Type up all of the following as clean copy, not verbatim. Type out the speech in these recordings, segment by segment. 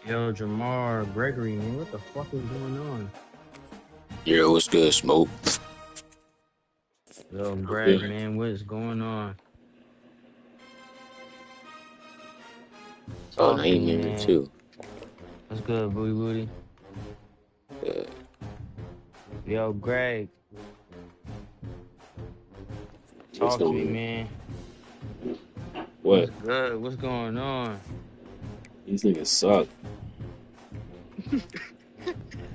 Yo, Jamar Gregory, man, what the fuck is going on? Yo, what's good, Smoke? Yo, Greg, Good. man, what is going on? Oh, Talk to Naeem me, in here man. too. What's good, Booty Booty? Uh, Yo, Greg, what's talk to me, going on? man. What? What's good? What's going on? These niggas suck.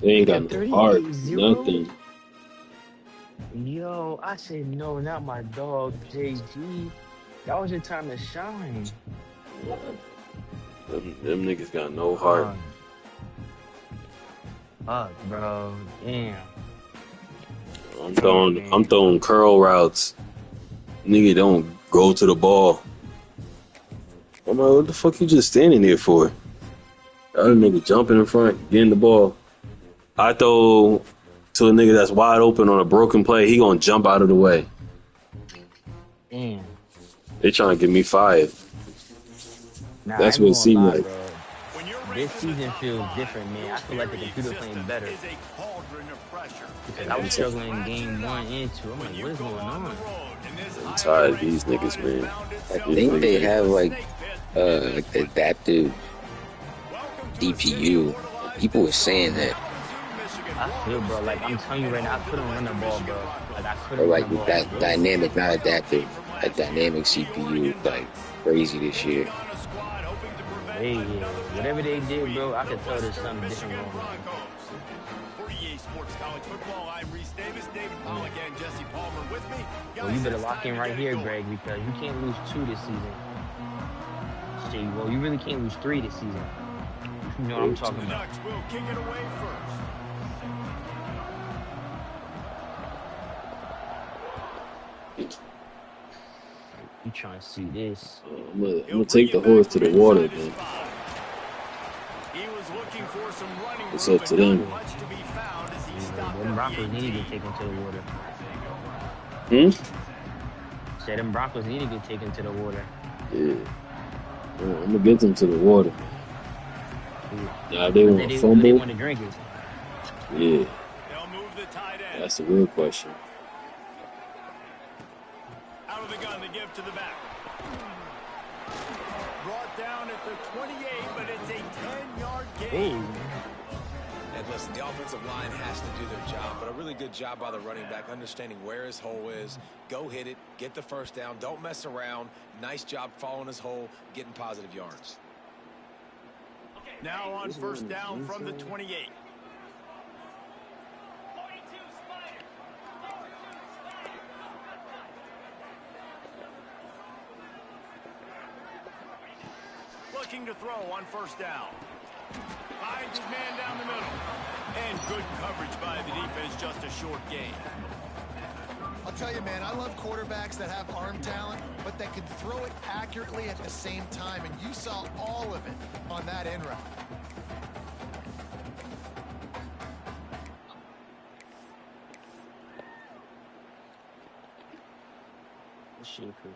They ain't got Nigga, no heart, 38-0? nothing. Yo, I said no, not my dog, JG. That was your time to shine. Them niggas got no heart. Fuck, fuck, bro. Damn. Damn, I'm man. throwing curl routes. Nigga don't go to the ball. I'm like, what the fuck you just standing there for? The other nigga jumping in front, getting the ball. I throw to a nigga that's wide open on a broken play, he gonna jump out of the way. Damn. They trying to get me fired. Nah, I That's ain't what it gonna seemed lie, like. bro. This season feels different, man. I feel like the computer playing better because I was struggling in game 1 and 2. I'm like, what is going on? I'm tired of these niggas, man. I These think they niggas, have like the adaptive DPU. People were saying that, I feel, bro. Like I'm telling you right now, I couldn't run the ball, bro. Like I or couldn't run the like ball for that real. dynamic, not adaptive, a dynamic CPU, like crazy this year. Hey, yeah, whatever they did, bro, I could tell there's something different going on. Mm. Well, you better lock in right here, Greg, because you can't lose 2 this season. Shit, well, you really can't lose 3 this season. You know what I'm talking about. You trying to see this? I'm gonna take the horse to the water, man. It's up to them. Yeah, yeah. Them Broncos need to get taken to the water. Hmm? Say them Broncos need to get taken to the water. Yeah. I'm gonna get them to the water. Yeah. Now, if they But want to do they fumble, want to drink it? yeah, that's the real question. Out of the gun to give to the back. Brought down at the 28, but it's a 10-yard gain. Ooh. And listen, the offensive line has to do their job, but a really good job by the running back, understanding where his hole is. Go hit it, get the first down, don't mess around. Nice job following his hole, getting positive yards. Now on first down from the 28. Looking to throw on first down. Finds his man down the middle. And good coverage by the defense, just a short gain. I'll tell you, man, I love quarterbacks that have arm talent, but that can throw it accurately at the same time, and you saw all of it on that end route. This shit cool.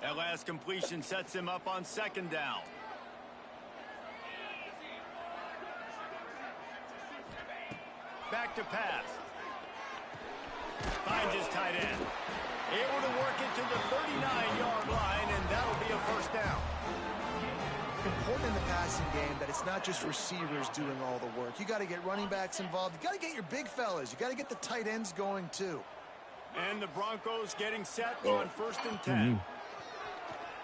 That last completion sets him up on second down. Back to pass. Finds his tight end. Able to work it to the 39-yard line, and that'll be a first down. Important in the passing game that it's not just receivers doing all the work. You got to get running backs involved. You got to get your big fellas. You got to get the tight ends going too. And the Broncos getting set on first and 10.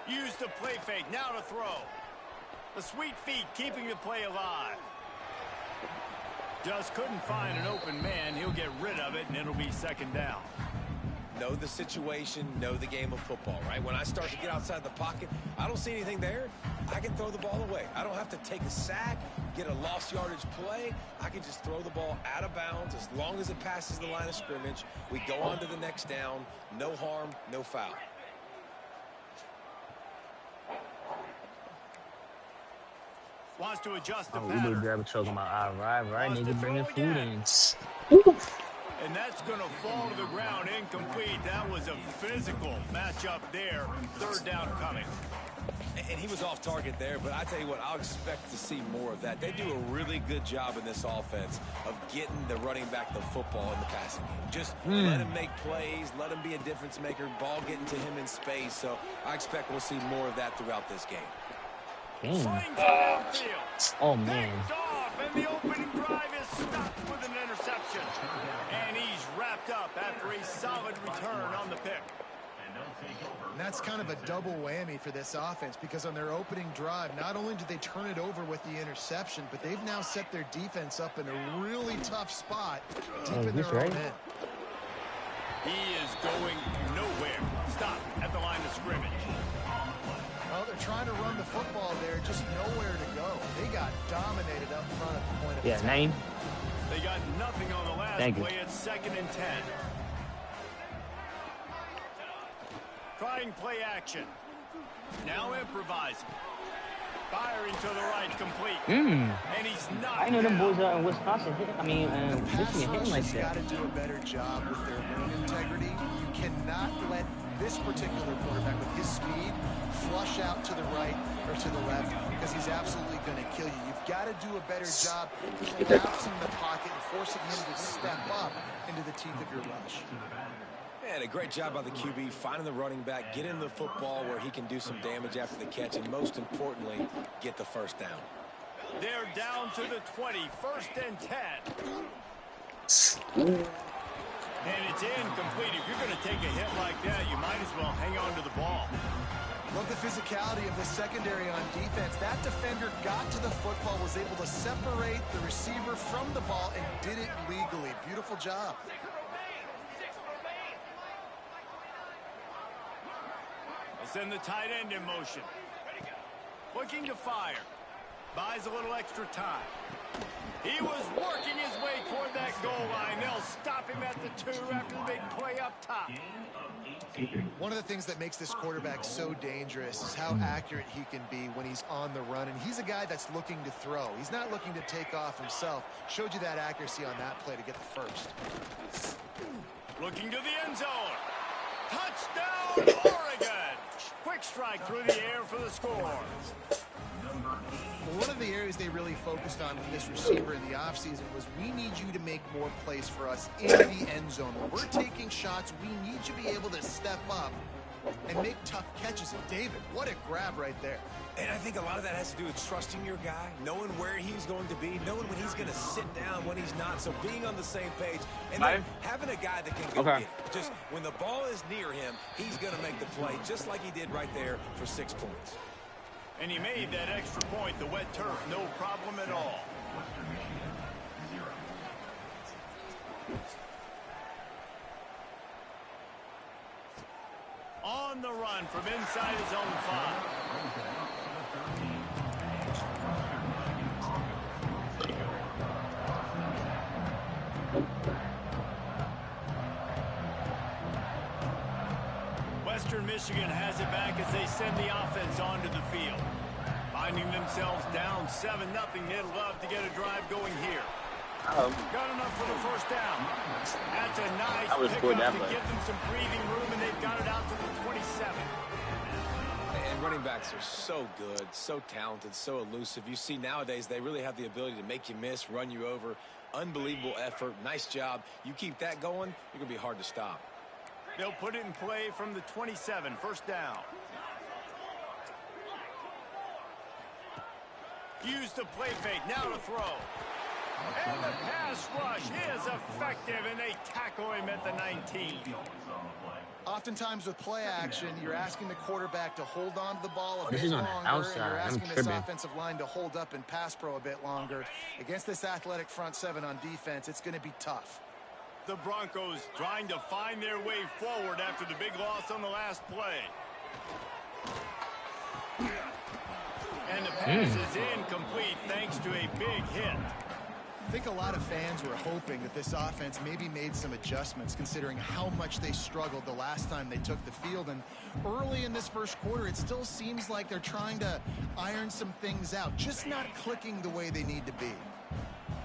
Use the play fake, now to throw. The sweet feet keeping the play alive. Just couldn't find an open man. He'll get rid of it, and it'll be second down. Know the situation, know the game of football, right? When I start to get outside the pocket, I don't see anything there. I can throw the ball away. I don't have to take a sack, get a lost yardage play. I can just throw the ball out of bounds as long as it passes the line of scrimmage. We go on to the next down. No harm, no foul. Wants to adjust the Oh, we better pattern. grab a choke about all right, nigga, bringing food in. And that's going to fall to the ground incomplete. That was a physical matchup there. Third down coming. And he was off target there, but I tell you what, I'll expect to see more of that. They do a really good job in this offense of getting the running back the football in the passing game. Just let him make plays, let him be a difference maker, ball getting to him in space. So I expect we'll see more of that throughout this game. Oh, man. Off, and the opening drive is stopped with an interception. And he's wrapped up after a solid return on the pick. And that's kind of a double whammy for this offense, because on their opening drive, not only did they turn it over with the interception, but they've now set their defense up in a really tough spot deep in their own end. He is going nowhere. Stop at the line of scrimmage. Well, they're trying to run the football there, just nowhere to go. They got dominated up front at the point of attack. Name? They got nothing on the last play. It's 2nd and 10. Trying play action. Now improvising. Firing to the right, complete. And he's not. I know them boys out in Wisconsin hit. Michigan hitting like that. Got to do a better job with their lane integrity. You cannot let this particular quarterback with his speed flush out to the right or to the left, because he's absolutely going to kill you. You've got to do a better job collapsing the pocket and forcing him to step up into the teeth of your rush. And a great job by the QB, finding the running back, getting the football where he can do some damage after the catch, and most importantly, get the first down. They're down to the 20, 1st and 10. And it's incomplete. If you're going to take a hit like that, you might as well hang on to the ball. Love the physicality of the secondary on defense. That defender got to the football, was able to separate the receiver from the ball, and did it legally. Beautiful job. Send the tight end in motion. Looking to fire. Buys a little extra time. He was working his way toward that goal line. They'll stop him at the 2 after the big play up top. One of the things that makes this quarterback so dangerous is how accurate he can be when he's on the run. And he's a guy that's looking to throw. He's not looking to take off himself. Showed you that accuracy on that play to get the first. Looking to the end zone. Touchdown, Oregon. Quick strike through the air for the score. Well, one of the areas they really focused on with this receiver in the offseason was, we need you to make more plays for us in the end zone. When we're taking shots, we need you to be able to step up and make tough catches. And David, what a grab right there. And I think a lot of that has to do with trusting your guy, knowing where he's going to be, knowing when he's going to sit down, when he's not. So being on the same page, and then having a guy that can go get it. Just when the ball is near him, he's going to make the play, just like he did right there for 6 points. And he made that extra point, the wet turf, no problem at all. On the run from inside his own 5. Western Michigan has it back as they send the offense onto the field. Finding themselves down 7-0, they'd love to get a drive going here. Got enough for the first down. That's a nice pickup to give them some breathing room, and they've got it out to the 27. And running backs are so good, so talented, so elusive. You see nowadays they really have the ability to make you miss, run you over. Unbelievable effort. Nice job. You keep that going, you're going to be hard to stop. They'll put it in play from the 27, 1st down. Use the play fake, now to throw. And the pass rush is effective, and they tackle him at the 19. Oftentimes with play action, you're asking the quarterback to hold on to the ball a bit This is on longer, the outside. and you're asking I'm this tripping. offensive line to hold up and pass pro a bit longer. Against this athletic front 7 on defense, it's going to be tough. The Broncos trying to find their way forward after the big loss on the last play. And the pass is incomplete thanks to a big hit. I think a lot of fans were hoping that this offense maybe made some adjustments, considering how much they struggled the last time they took the field. And early in this first quarter, it still seems like they're trying to iron some things out, just not clicking the way they need to be.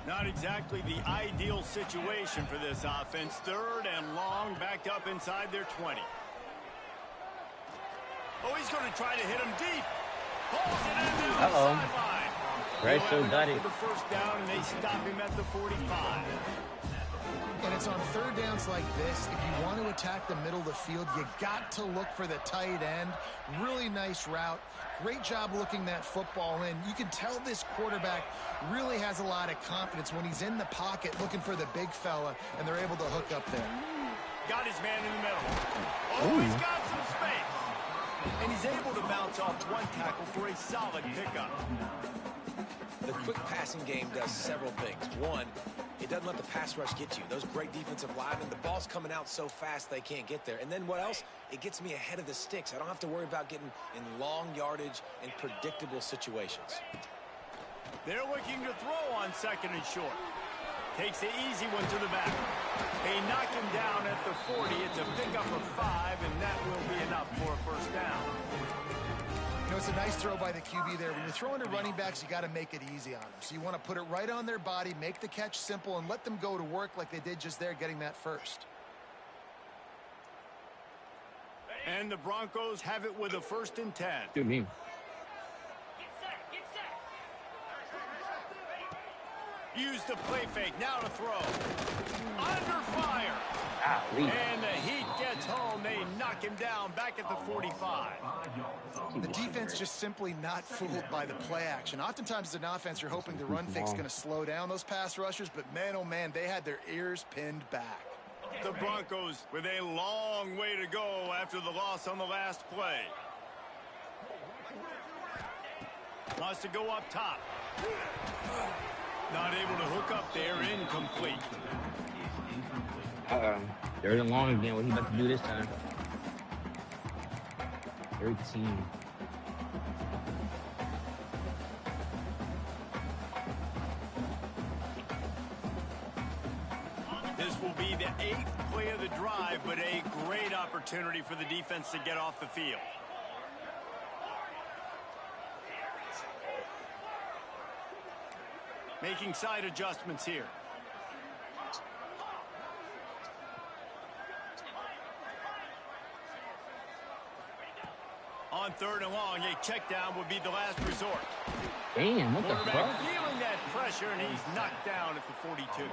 Not exactly the ideal situation for this offense. 3rd and long, backed up inside their 20. Oh, he's going to try to hit him deep. Pulls it in down the sideline. Right, so got it. For the first down, and they stop him at the 45. And it's on 3rd downs like this. If you want to attack the middle of the field, you got to look for the tight end. Really nice route. Great job looking that football in. You can tell this quarterback really has a lot of confidence when he's in the pocket looking for the big fella, and they're able to hook up there. Got his man in the middle. Oh, he's got some space. And he's able to bounce off one tackle for a solid pickup. The quick passing game does several things. One, it doesn't let the pass rush get you. Those great defensive linemen, the ball's coming out so fast they can't get there. And then what else? It gets me ahead of the sticks. I don't have to worry about getting in long yardage and predictable situations. They're looking to throw on 2nd and short. Takes the easy one to the back. They knock him down at the 40. It's a pickup of 5, and that will be enough for a first down. You know, it's a nice throw by the QB there. When you're throwing to running backs, you got to make it easy on them. So you want to put it right on their body, make the catch simple, and let them go to work like they did just there, getting that first. And the Broncos have it with a 1st and 10. Dude, me. Use the play fake. Now to throw. Under fire. And the Heat gets home. They knock him down back at the 45. The defense just simply not fooled by the play action. Oftentimes as an offense, you're hoping the run fake's going to slow down those pass rushers, but man, oh man, they had their ears pinned back. The Broncos with a long way to go after the loss on the last play. Wants to go up top. Not able to hook up there, incomplete. Third and long again. What he about to do this time? 13. This will be the 8th play of the drive, but a great opportunity for the defense to get off the field. Making side adjustments here. On 3rd and long, a check down would be the last resort. Damn, what the fuck? Feeling that pressure, and he's knocked down at the 42.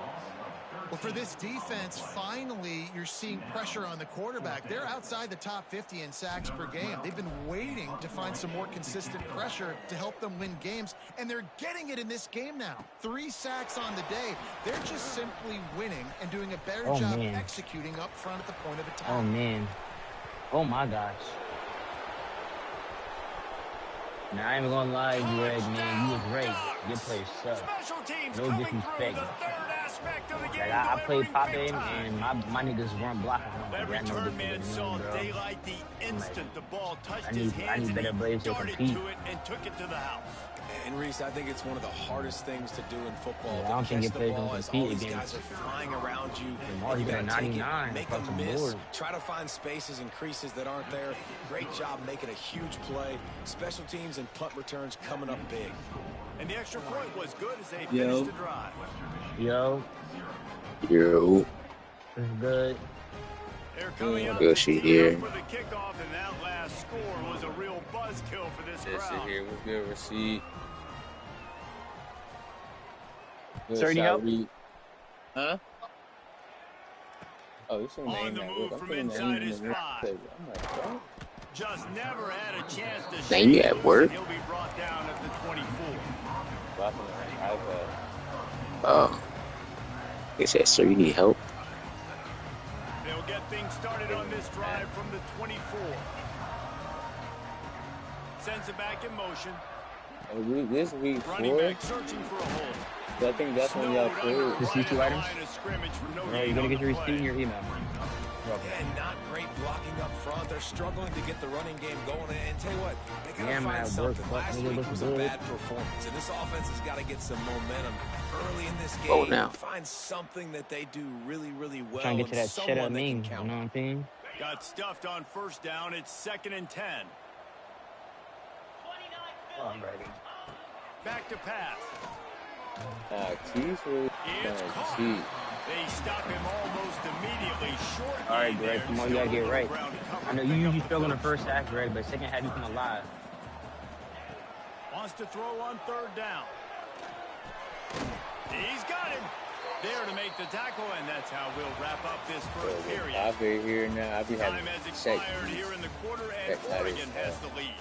Well, for this defense, finally, you're seeing pressure on the quarterback. They're outside the top 50 in sacks per game. They've been waiting to find some more consistent pressure to help them win games, and they're getting it in this game now. 3 sacks on the day. They're just simply winning and doing a better job executing up front at the point of attack. Oh, man. Oh, my gosh. Now, I ain't gonna lie, Greg, man. You was great. Your play sucked. No disrespect. Like, I played Pop Game, and my niggas weren't blocking him. That return man saw daylight the instant the ball touched his hands. I need better Braves to compete. To it and took it to the house. And Reese, I think it's one of the hardest things to do in football. Yeah, I don't think your players can compete all these against. guys are flying around you. Marty got a 99. Make a miss. Try to find spaces and creases that aren't there. Great job making a huge play. Special teams and punt returns coming up big. And the extra point was good as they finished the drive. Yo. It's good. They're coming up good shit here. for the kickoff, and that last score was a real buzzkill for this crowd. Shit here was good receipt. Good 30 help? Huh? Oh, you should On name the that. move I'm from putting that inside in his the 5. I'm like, what? Just never had a chance to Now shake you at loose, work? and he'll be brought down at the 24. Dropping an iPad. Oh. It says, sir, you need help? They'll get things started on this drive from the 24. Sends it back in motion. This week, Running back searching for a hole. I think that's when y'all played. Just these 2 items? Yeah, you're gonna get your receipt in your email. And not great blocking up front. They're struggling to get the running game going. And tell you what, they got to find something. Last week was a bad performance, and this offense has got to get some momentum early in this game. Oh, now. Find something that they do really, really well. Trying to get to that shit at me. You know count. what I'm saying? Got stuffed on first down. It's 2nd and 10. Oh, I'm ready. Back to pass. Keith was cheat. They stop him almost immediately short. All right, Greg, come on, you gotta get right. I know you usually struggle in the first half, Greg, but second half you come alive. Wants to throw on third down. He's got him. There to make the tackle, and that's how we'll wrap up this first period. I'll be here now. I'll be having time has expired here in the quarter, and Oregon has the lead.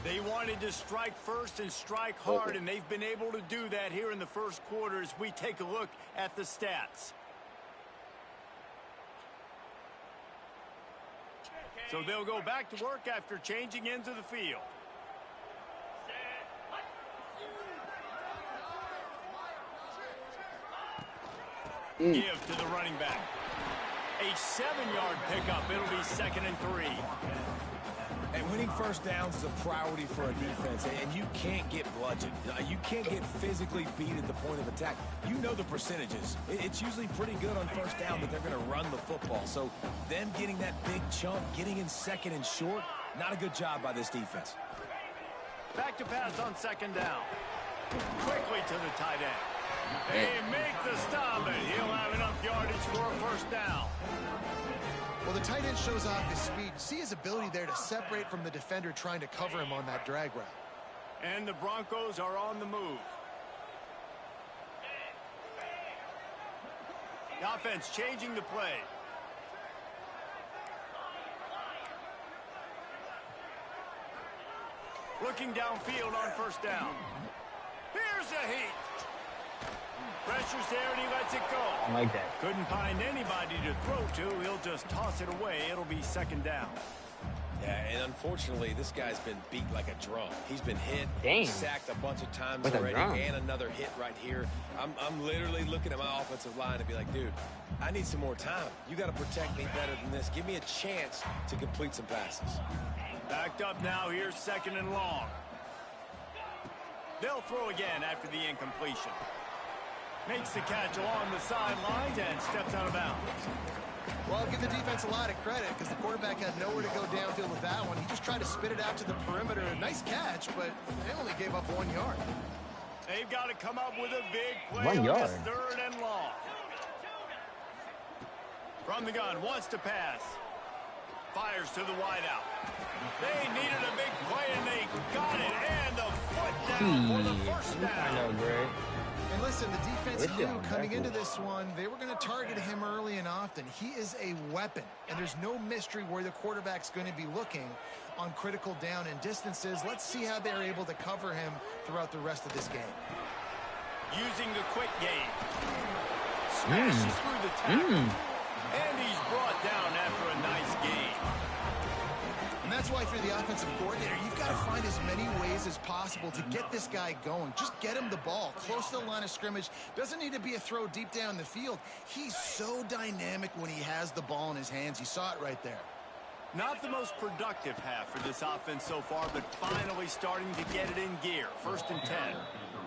They wanted to strike first and strike hard, and they've been able to do that here in the first quarter as we take a look at the stats. So they'll go back to work after changing into the field. Give to the running back. A 7-yard pickup. It'll be 2nd and 3. And winning first downs is a priority for a defense, and you can't get bludgeoned. You can't get physically beat at the point of attack. You know the percentages. It's usually pretty good on first down that they're going to run the football. So them getting that big chunk, getting in 2nd and short, not a good job by this defense. Back to pass on 2nd down. Quickly to the tight end. They make the stop, and he'll have enough yardage for a first down. Well, the tight end shows off his speed. See his ability there to separate from the defender trying to cover him on that drag route. And the Broncos are on the move. The offense changing the play. Looking downfield on first down. Here's a heat. Pressure's there, and he lets it go. I like that. Couldn't find anybody to throw to. He'll just toss it away. It'll be 2nd down. Yeah, and unfortunately, this guy's been beat like a drum. He's been hit, sacked a bunch of times already, and another hit right here. I'm literally looking at my offensive line and be like, dude, I need some more time. You got to protect me better than this. Give me a chance to complete some passes. Backed up now. Here's 2nd and long. They'll throw again after the incompletion. Makes the catch along the sidelines and steps out of bounds. Well, I'll give the defense a lot of credit because the quarterback had nowhere to go downfield with that one. He just tried to spit it out to the perimeter. A nice catch, but they only gave up 1 yard. They've got to come up with a big play 1 yard. On this 3rd and long. From the gun, wants to pass. Fires to the wideout. They needed a big play, and they got it. And the foot down for the first down. I know, Greg. And listen, the defense knew coming into this one, they were going to target him early and often. He is a weapon, and there's no mystery where the quarterback's going to be looking on critical down and distances. Let's see how they're able to cover him throughout the rest of this game. Using the quick game. Smashes through the tackle. And he's brought down after a nice game. And that's why, for the offensive coordinator, you've got to find as many ways as possible to get this guy going. Just get him the ball close to the line of scrimmage. Doesn't need to be a throw deep down the field. He's so dynamic when he has the ball in his hands. You saw it right there. Not the most productive half for this offense so far, but finally starting to get it in gear. 1st and 10.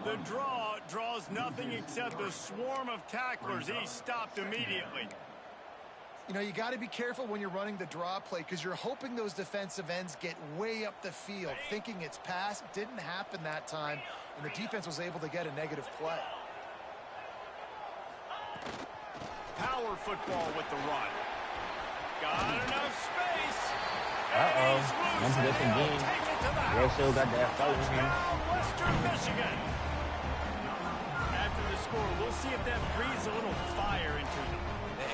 The draw draws nothing except a swarm of tacklers. He's stopped immediately. You know, you got to be careful when you're running the draw play because you're hoping those defensive ends get way up the field, thinking it's pass. Didn't happen that time, and the defense was able to get a negative play. Power football with the run. Got enough space. One possession game. Russell got that foul in him. Western Michigan. After the score, we'll see if that breathes a little fire into them.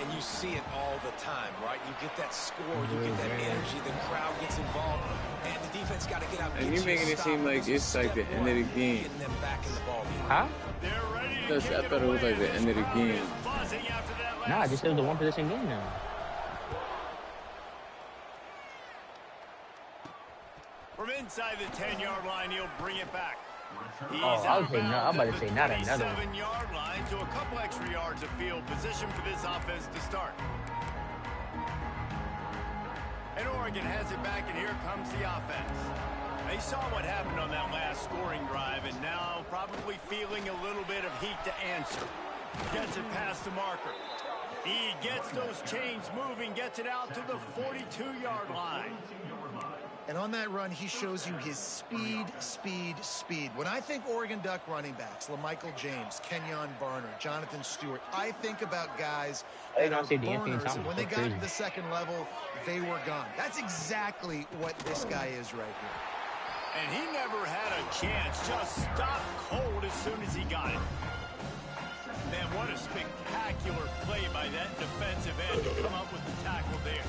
And you see it all the time, right? You get that score, you get that energy, the crowd gets involved, and the defense got to get out. And you're making it seem like it's like the end of the game. Getting them back in the ball game. Huh? I thought it was like the end of the game. Nah, this is the one possession game now. From inside the 10-yard line, he'll bring it back. I'm about to say not another one. 7-yard line to a couple extra yards of field position for this offense to start. And Oregon has it back, and here comes the offense. They saw what happened on that last scoring drive, and now probably feeling a little bit of heat to answer. Gets it past the marker. He gets those chains moving, gets it out to the 42-yard line. And on that run, he shows you his speed, speed, speed. When I think Oregon Duck running backs, LaMichael James, Kenyon Barner, Jonathan Stewart, I think about guys that are burners. And when they got to the second level, they were gone. That's exactly what this guy is right here. And he never had a chance. Just stopped cold as soon as he got it. Man, what a spectacular play by that defensive end to come up with the tackle there.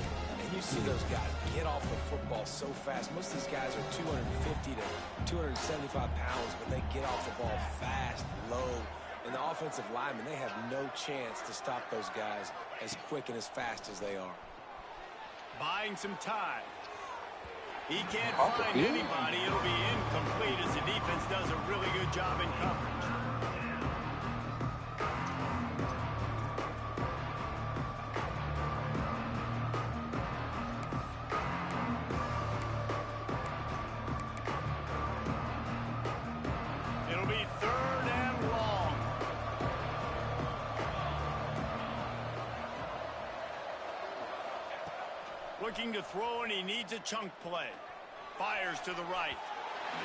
You see those guys get off the football so fast. Most of these guys are 250 to 275 pounds, but they get off the ball fast, low. And the offensive linemen, they have no chance to stop those guys as quick and as fast as they are. Buying some time. He can't find anybody. It'll be incomplete as the defense does a really good job in coverage. It'll be 3rd and long. Looking to throw, and he needs a chunk play. Fires to the right.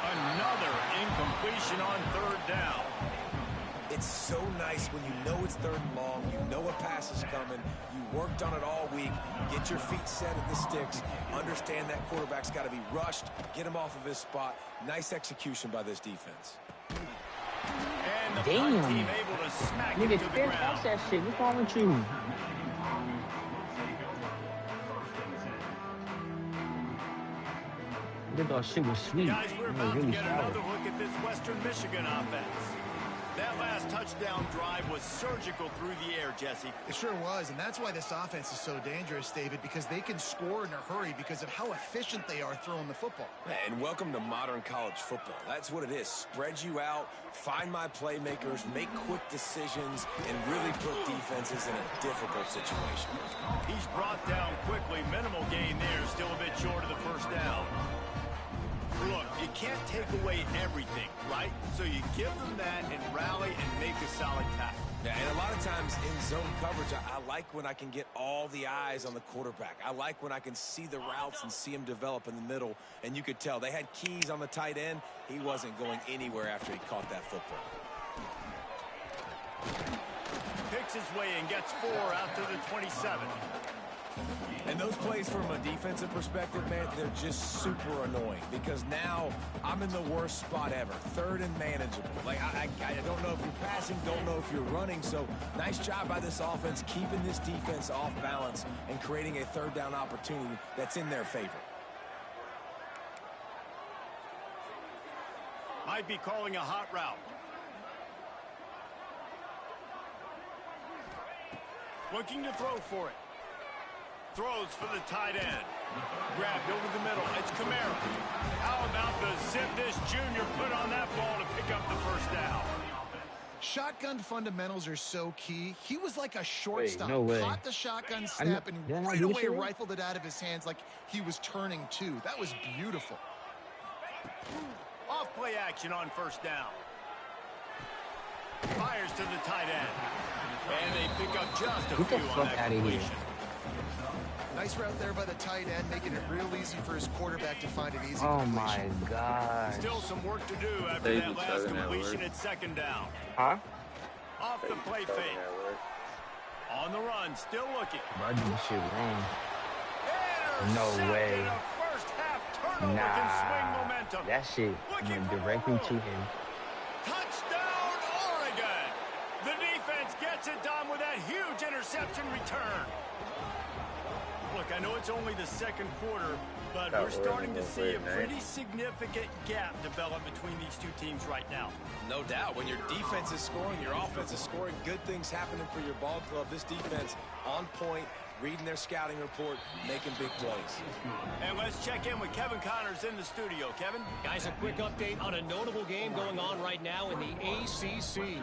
Another incompletion on 3rd down. It's so nice when you know it's 3rd and long, you know a pass is coming, you worked on it all week, get your feet set at the sticks, understand that quarterback's got to be rushed, get him off of his spot. Nice execution by this defense. And the punt team able to smack him to the ground. That's that shit. What's wrong with you? I thought shit was sweet. Guys, we're about to get another look at this Western Michigan offense. That last touchdown drive was surgical through the air, Jesse. It sure was, and that's why this offense is so dangerous, David, because they can score in a hurry because of how efficient they are throwing the football. And welcome to modern college football. That's what it is. Spread you out, find my playmakers, make quick decisions, and really put defenses in a difficult situation. He's brought down quickly. Minimal gain there, still a bit short of the 1st down. Look, you can't take away everything, right? So you give them that and rally and make a solid tackle. Yeah, and a lot of times in zone coverage, I like when I can get all the eyes on the quarterback. I like when I can see the routes and see him develop in the middle. And you could tell they had keys on the tight end. He wasn't going anywhere after he caught that football. Picks his way and gets 4 out to the 27. And those plays from a defensive perspective, man, they're just super annoying because now I'm in the worst spot ever. 3rd and manageable. Like, I don't know if you're passing, don't know if you're running. So nice job by this offense keeping this defense off balance and creating a 3rd down opportunity that's in their favor. Might be calling a hot route. Looking to throw for it. Throws for the tight end. Grabbed over the middle. It's Kamara. How about the zip this junior put on that ball to pick up the 1st down? Shotgun fundamentals are so key. He was like a shortstop. No way. Caught the shotgun snap and right away rifled it out of his hands like he was turning too. That was beautiful. Off play action on 1st down. Fires to the tight end. And they pick up just a few on that completion. Nice route there by the tight end, making it real easy for his quarterback to find an easy Oh completion. my God. Still some work to do after that last completion at 2nd down. Huh? Off the play fake. On the run, still looking. I do shit wrong. No way. First half turnover can swing momentum. That shit went directly to him. Touchdown, Oregon! The defense gets it done with that huge interception return. Look, I know it's only the 2nd quarter, but we're starting to see a pretty significant gap develop between these two teams right now. No doubt. When your defense is scoring, your offense is scoring, good things happening for your ball club. This defense on point, reading their scouting report, making big plays. And let's check in with Kevin Connors in the studio. Kevin? Guys, a quick update on a notable game going on right now in the ACC.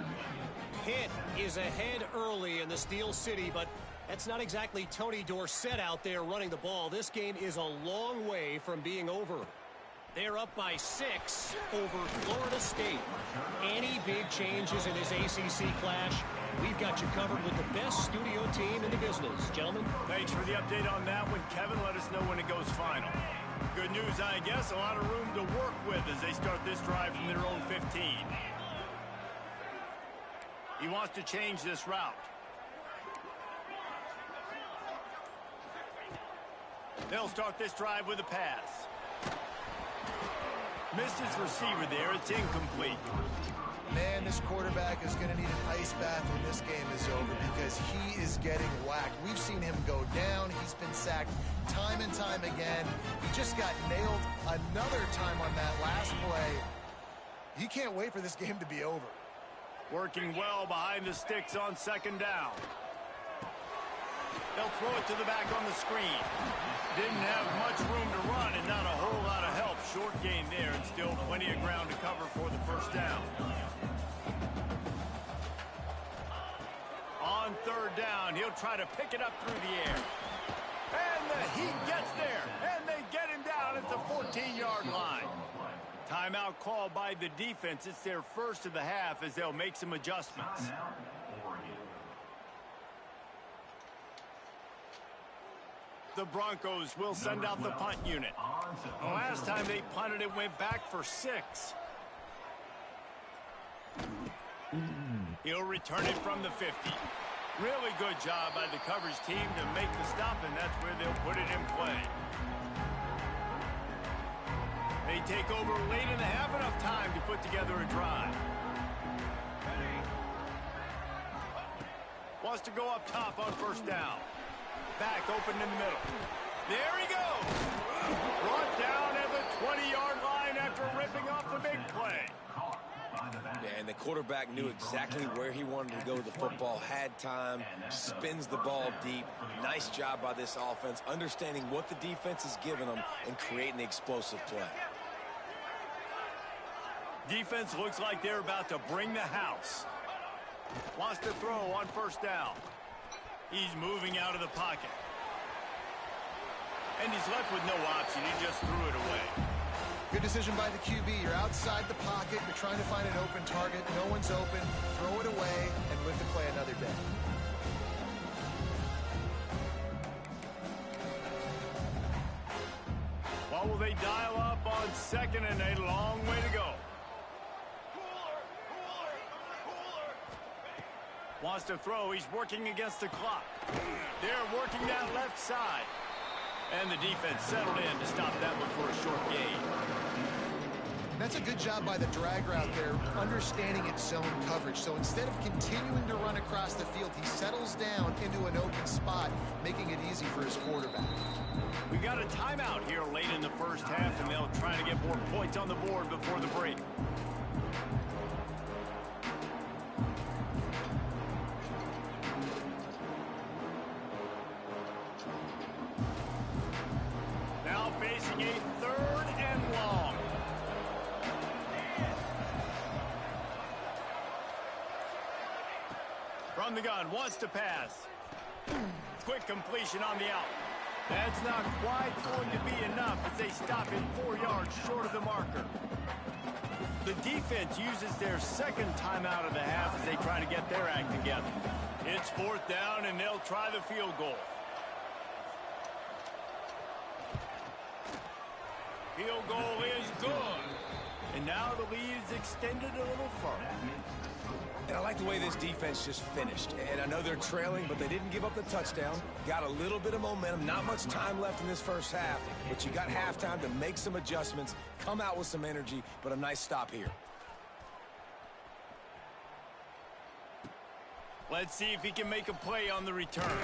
Pitt is ahead early in the Steel City, but that's not exactly Tony Dorsett out there running the ball. This game is a long way from being over. They're up by 6 over Florida State. Any big changes in this ACC clash, we've got you covered with the best studio team in the business. Gentlemen? Thanks for the update on that one, Kevin. Let us know when it goes final. Good news, I guess. A lot of room to work with as they start this drive from their own 15. He wants to change this route. They'll start this drive with a pass. Missed his receiver there. It's incomplete. Man, this quarterback is going to need an ice bath when this game is over because he is getting whacked. We've seen him go down. He's been sacked time and time again. He just got nailed another time on that last play. He can't wait for this game to be over. Working well behind the sticks on second down. They'll throw it to the back on the screen. Didn't have much room to run and not a whole lot of help. Short gain there and still plenty of ground to cover for the first down. On third down, he'll try to pick it up through the air. And the Heat gets there. And they get him down at the 14-yard line. Timeout called by the defense. It's their first of the half as they'll make some adjustments. The Broncos will send out the punt unit. The last time they punted, it went back for 6. He'll return it from the 50. Really good job by the coverage team to make the stop, and that's where they'll put it in play. They take over late in the half, enough time to put together a drive. Wants to go up top on first down. Back open in the middle. There he goes. Brought down at the 20-yard line after ripping off the big play. Yeah, and the quarterback knew exactly where he wanted to go with the football, had time, spins the ball deep. Nice job by this offense, understanding what the defense is giving them and creating the explosive play. Defense looks like they're about to bring the house. Wants to throw on first down. He's moving out of the pocket. And he's left with no option. He just threw it away. Good decision by the QB. You're outside the pocket. You're trying to find an open target. No one's open. Throw it away and live to play another day. What will they dial up on second and a long way to go? Wants to throw. He's working against the clock. They're working that left side. And the defense settled in to stop that one for a short gain. That's a good job by the drag route there, understanding its zone coverage. So instead of continuing to run across the field, he settles down into an open spot, making it easy for his quarterback. We got a timeout here late in the first half, and they'll try to get more points on the board before the break. Now facing a third and long. From the gun, wants to pass. Quick completion on the out. That's not quite going to be enough as they stop him 4 yards short of the marker. The defense uses their second timeout of the half as they try to get their act together. It's fourth down, and they'll try the field goal. Field goal is good. And now the lead is extended a little further. And I like the way this defense just finished. And I know they're trailing, but they didn't give up the touchdown. Got a little bit of momentum. Not much time left in this first half, but you got halftime to make some adjustments, come out with some energy, but a nice stop here. Let's see if he can make a play on the return.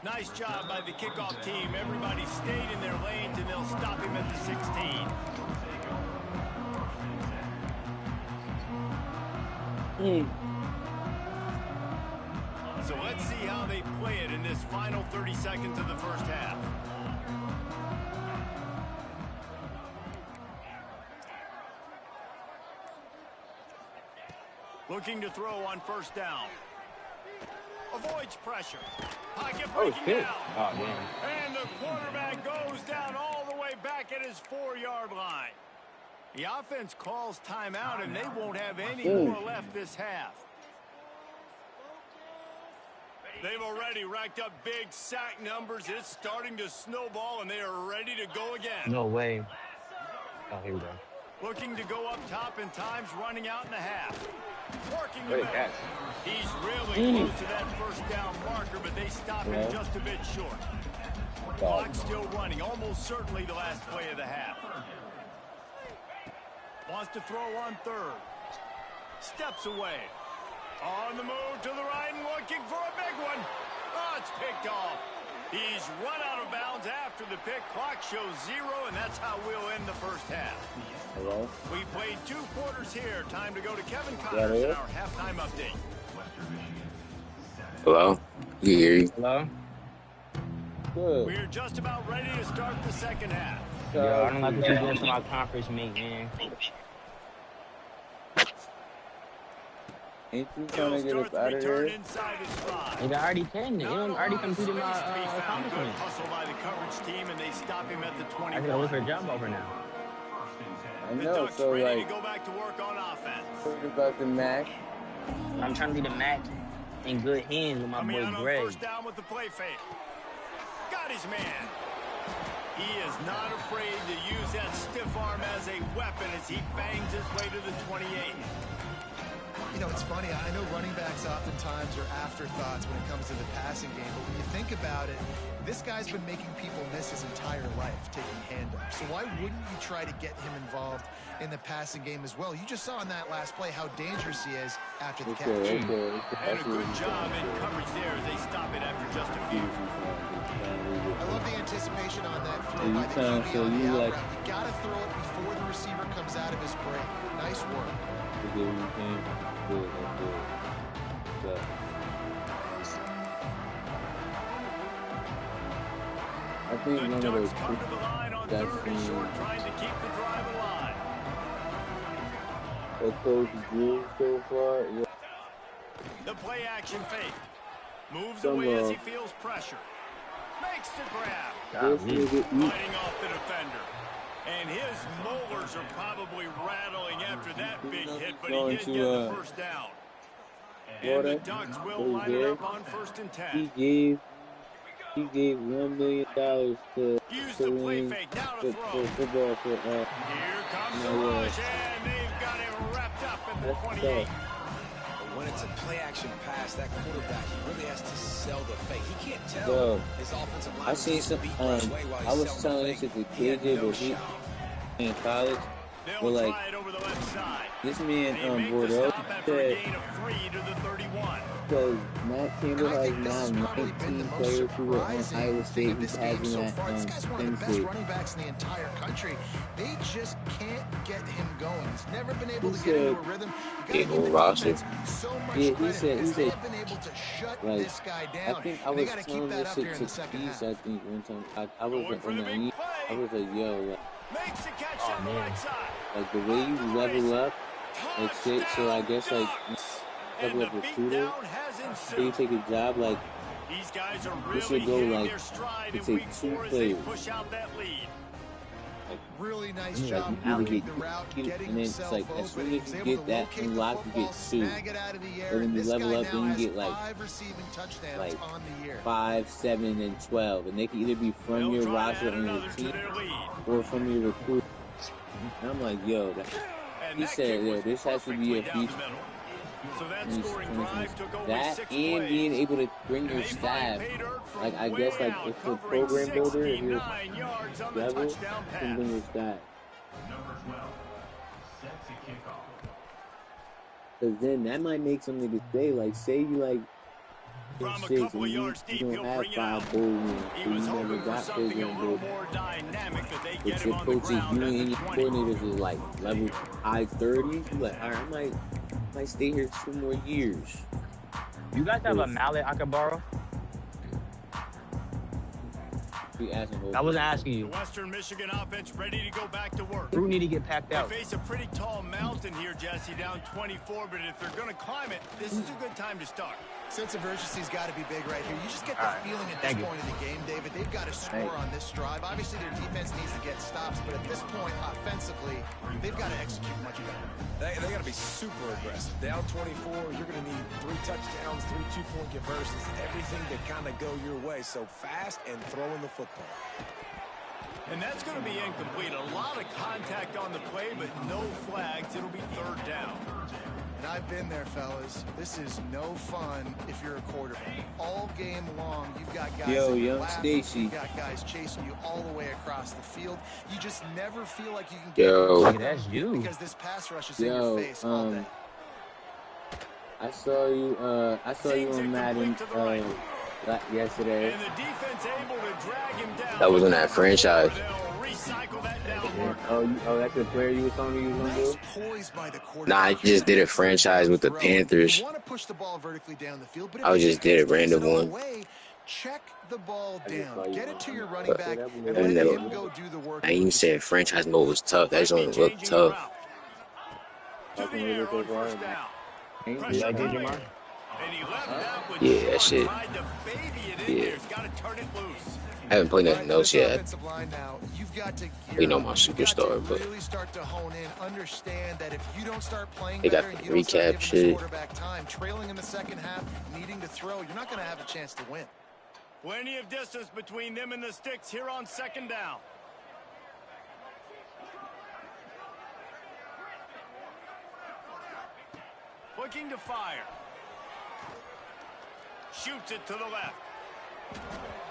Nice job by the kickoff team. Everybody stayed in their lanes, and they'll stop him at the 16. So let's see how they play it in this final 30 seconds of the first half. Looking to throw on first down. Avoids pressure. Pocket breaking down. Oh, damn. And the quarterback goes down all the way back at his 4-yard line. The offense calls timeout, and they won't have any more left this half. They've already racked up big sack numbers. It's starting to snowball, and they are ready to go again. No way. Oh, here we go. Looking to go up top in times, running out in the half. Working the middle. He's really close to that first down marker, but they stop him just a bit short. Clock still running, almost certainly the last play of the half. Wants to throw on third. Steps away. On the move to the right and looking for a big one. Oh, it's picked off. He's run out of bounds after the pick. Clock shows 0, and that's how we'll end the first half. Hello? We played 2 quarters here. Time to go to Kevin Connors in our halftime update. Hello? You hear you? Hello? Good. We're just about ready to start the second half. Yo, I don't like what you're doing to my conference mate, man. Ain't you trying to get up out of here? Nigga, I already can. They already completed my accomplishment. Hustle by the coverage team, and they stop him at the 21. I gotta look for a job offer now. I know, so ready like, to go back to work on offense. what about the Mac? I'm trying to be the Mac in good hands with my boy Greg. First down with the play fake. Got his man. He is not afraid to use that stiff arm as a weapon as he bangs his way to the 28. You know, it's funny. I know running backs oftentimes are afterthoughts when it comes to the passing game, but when you think about it, this guy's been making people miss his entire life taking handoffs. So why wouldn't you try to get him involved in the passing game as well? You just saw in that last play how dangerous he is after the catch. And a good job in coverage there as they stop it after just a few. I love the anticipation on that throw by the QB on the out route. You got to throw it before the receiver comes out of his break. Nice work. Good. I think one of those that's trying to keep the drive alive. A coach Drew so far. Yeah. The play action fake. Moves away as he feels pressure. Makes the grab. Fighting off the defender. And his molars are probably rattling after that big hit, but he did get the first down. And the Ducks will line it up on 1st and 10. He gave $1 million to win for football for Here comes the rush, and they've got him wrapped up in the 28. When it's a play-action pass, that quarterback, he really has to sell the fake. He can't tell his offensive line. I seen some, I was telling this to the KJ, but he in college, but like, this man, Bordeaux said, because Matt Campbell has now 19 players who are on Iowa State who's having that Penn State. Running backs in the entire country, they just can't get him going. He's never been able to get into a rhythm. He said, he said, been able to shut this guy down. I think I was telling this shit to Keith, I think one time, I was like, yo, like the way you level up, like shit, so I guess like, level up recruiter, so you take a job, like, these guys are you should go like, to take 2 players. Really nice job getting the route, and then it's like as soon as you get that unlocked, you get 2. And when you level up, then you get like 5, 7, and 12, and they can either be from your roster and your team or from your recruit. And I'm like, yo, he said, yo, this has to be a feature. That and being able to bring your staff, like I guess like if the program builder at your level can bring your staff. Cause then that might make some niggas say like, say you like from 6 and you don't have 5 bowl wins, so you never got program builder. But your coaches, you and your coordinators is like level high 30s. You like, alright, I might stay here 2 more years. You guys have a mallet I could borrow? I wasn't asking you. The Western Michigan offense ready to go back to work. Fruit need to get packed out. They face a pretty tall mountain here, Jesse, down 24, but if they're going to climb it, this is a good time to start. Sense of urgency's got to be big right here. You just get the feeling at this point in the game, David, they've got to score on this drive. Obviously, their defense needs to get stops, but at this point, offensively, they've got to execute much better. They got to be super aggressive. Down 24, you're going to need 3 touchdowns, 3 two-point conversions, everything to kind of go your way. So fast and throwing the football. And that's going to be incomplete. A lot of contact on the play, but no flags. It'll be 3rd down. And I've been there, fellas. This is no fun if you're a quarterback. All game long, you've got guys Young Stacy. You've got guys chasing you all the way across the field. You just never feel like you can get that's you. because this pass rush is in your face all day. I saw you on Madden yesterday. And the defense able to drag him down. That was on that franchise. That's the player you were telling me you were going to do? Nah, I just did a franchise with the Panthers. I just did a random one. Check the ball down. Get it to your running back and let him go do the work. I even said franchise mode was tough. That only looked tough. Yeah, that shit. Yeah. I haven't played nothing else yet. You know my superstar, but they got the recap shit. Trailing in the second half, needing to throw, you're not going to have a chance to win. Plenty of distance between them and the sticks here on 2nd down. Looking to fire. Shoots it to the left.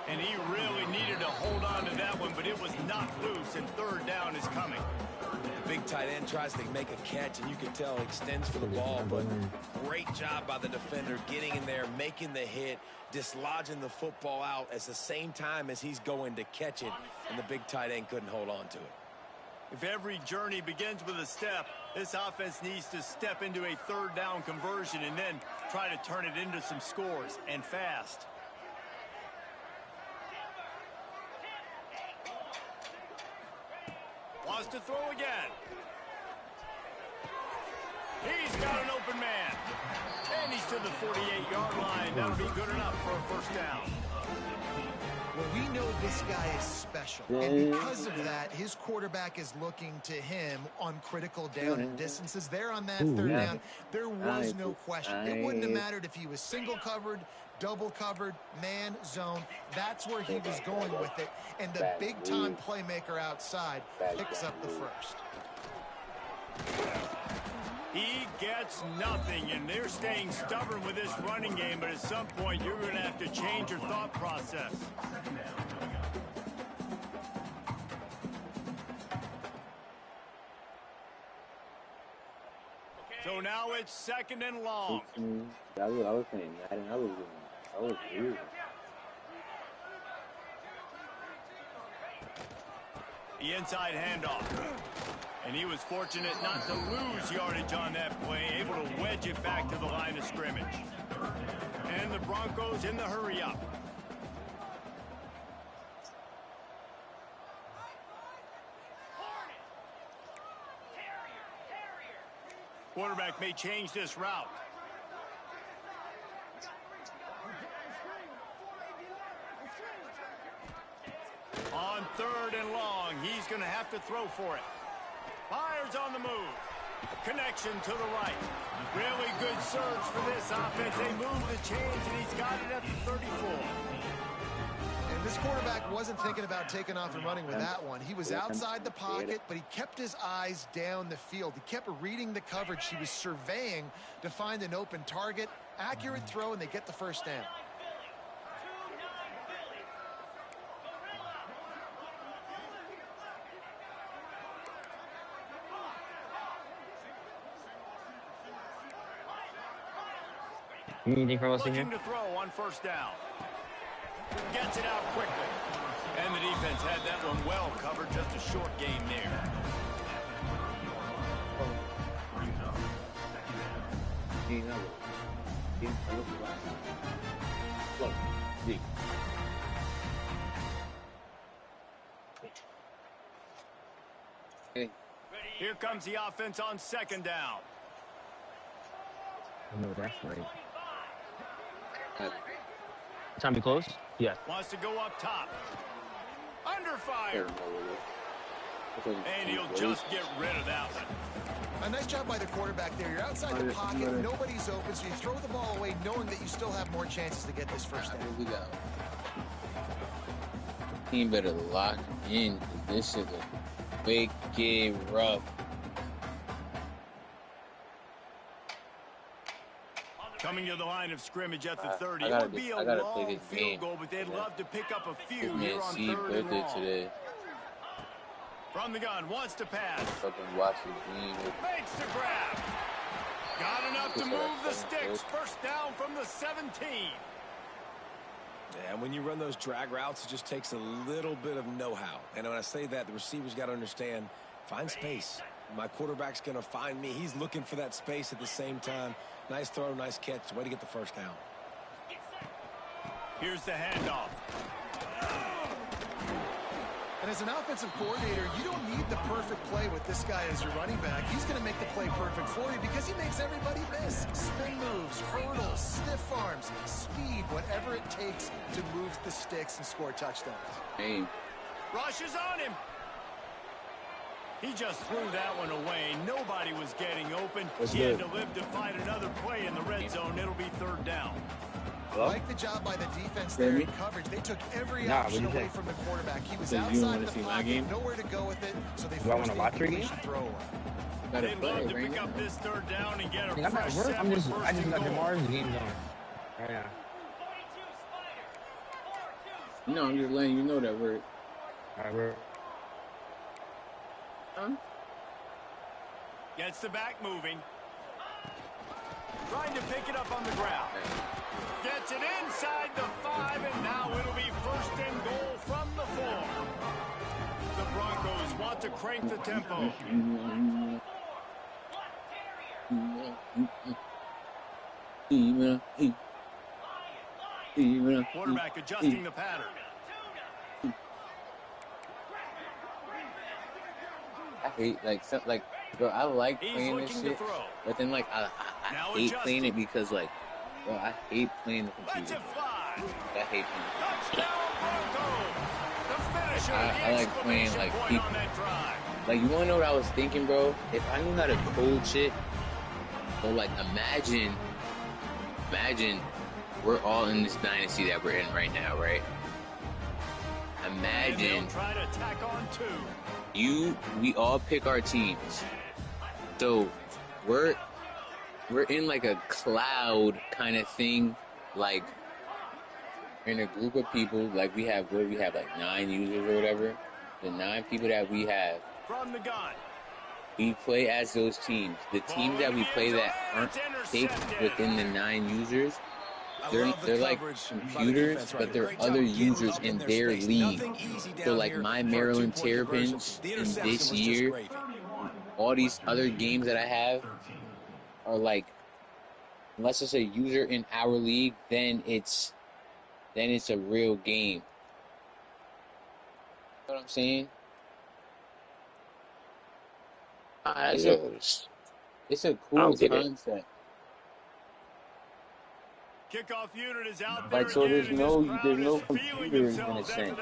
And he really needed to hold on to that one, but it was knocked loose, and 3rd down is coming. The big tight end tries to make a catch, and you can tell extends for the ball, but great job by the defender getting in there, making the hit, dislodging the football out at the same time as he's going to catch it, and the big tight end couldn't hold on to it. If every journey begins with a step, this offense needs to step into a 3rd down conversion and then try to turn it into some scores, and fast. Wants to throw again. He's got an open man. And he's to the 48-yard line. That'll be good enough for a 1st down. Well, we know this guy is special. And because of that, his quarterback is looking to him on critical down and distances. There on that 3rd down, there was no question. It wouldn't have mattered if he was single covered, double covered, man, zone. That's where he was going with it. And the big-time playmaker outside picks up the 1st. He gets nothing, and they're staying stubborn with this running game, but at some point you're going to have to change your thought process. So now it's 2nd and long. I was saying Madden. I was weird. The inside handoff. And he was fortunate not to lose yardage on that play, able to wedge it back to the line of scrimmage. And the Broncos in the hurry-up. Quarterback may change this route. On 3rd and long, he's going to have to throw for it. Fires on the move. Connection to the right. Really good surge for this offense. They move the chains, and he's got it at the 34. And this quarterback wasn't thinking about taking off and running with that one. He was outside the pocket, but he kept his eyes down the field. He kept reading the coverage. He was surveying to find an open target. Accurate throw, and they get the 1st down. Anything from us in here? Looking to throw on 1st down. Gets it out quickly. And the defense had that one well covered. Just a short game there. Here comes the offense on 2nd down. I know that's right. Time to close? Yeah. Wants to go up top. Under fire. And he'll just get rid of that one. A nice job by the quarterback there. You're outside the pocket. Nobody's open, so you throw the ball away knowing that you still have more chances to get this first down. Here we go. Team better lock in. This is a big game rough. Coming to the line of scrimmage at the 30. It would be a long field goal, but they'd love to pick up a few here on 3rd and long. Today. From the gun, wants to pass. Fucking watch the game. Makes the grab. Got enough to move the sticks. First down from the 17. Yeah, and when you run those drag routes, it just takes a little bit of know-how. And when I say that, the receiver's got to understand, find space. My quarterback's going to find me. He's looking for that space at the same time. Nice throw, nice catch. Way to get the first down. Here's the handoff. And as an offensive coordinator, you don't need the perfect play with this guy as your running back. He's going to make the play perfect for you because he makes everybody miss. Spin moves, hurdles, stiff arms, speed, whatever it takes to move the sticks and score touchdowns. Hey. Rushes on him. He just threw that one away. Nobody was getting open. He had to live to find another play in the red zone. It'll be 3rd down. I like the job by the defense there in coverage. They took every option away from the quarterback. He was outside of the pocket, nowhere to go with it, so they forced the incompletion throwaway. They'd love to pick up this 3rd down and get a fresh set. I just got DeMar's game zone. Right now. No, I'm just letting you know that word. All right, we're... Gets the back moving. Trying to pick it up on the ground. Gets it inside the 5, and now it'll be 1st and goal from the 4. The Broncos want to crank the tempo. Quarterback adjusting the pattern. I hate, bro, I like playing this shit, but then, I hate playing it because, bro, I hate playing the computer. I hate playing I like playing, people. You wanna know what I was thinking, bro? If I knew how to code shit, so, imagine we're all in this dynasty that we're in right now, right? Imagine we all pick our teams. So we're in a cloud kind of thing, in a group of people, we have 9 users or whatever. The 9 people that we have, from the gun, we play as those teams. The teams that we play that aren't picked within the 9 users, they're like computers, but they're other users in their league. So my Maryland Terrapins in this year, all these other games that I have are unless it's a user in our league, then it's a real game. You know what I'm saying? It's a cool concept. Kickoff unit is out there so again, there's no computer in a sense.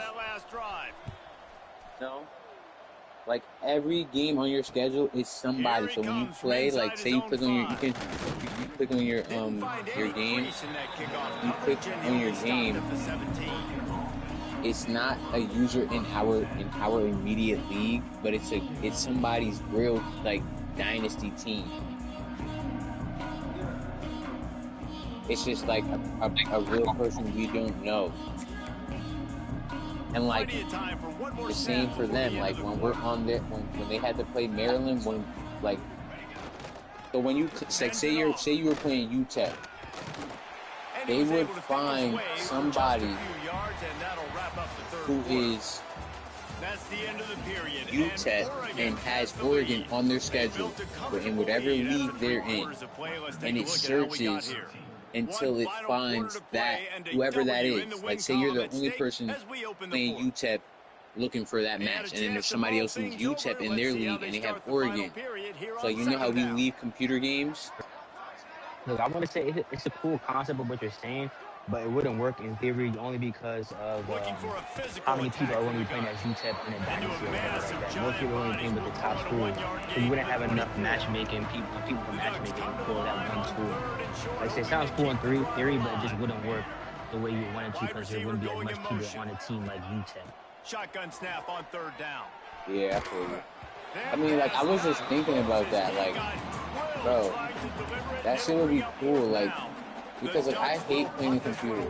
No. Every game on your schedule is somebody. So when you play, say you click on you click on your game, you click on your game, it's not a user in our immediate league, but it's somebody's real dynasty team. It's just a real person we don't know. And the same for them. When we're on there, when they had to play Maryland, so when you say you were playing UTEP, they would find somebody who is UTEP and has Oregon on their schedule, in whatever league they're in, and it searches until it finds that whoever that is. Say you're the only person playing UTEP looking for that match, and then there's somebody else who's UTEP in their league and they have Oregon. So you know how we leave computer games? Look, I want to say it's a cool concept of what you're saying, but it wouldn't work in theory only because of how many people are going to be playing as UTEP in a dynasty or whatever like that. Most people are going to be playing with the top school, so you wouldn't have enough matchmaking people for matchmaking for that one school. Like I say, it sounds cool in theory, but it just wouldn't work the way you wanted to because there wouldn't be as much people on a team like UTEP. Shotgun snap on 3rd down. Yeah, I feel you. I mean, like, I was just thinking about that, like, bro, that shit would be cool, like, because, like, I hate playing the computer.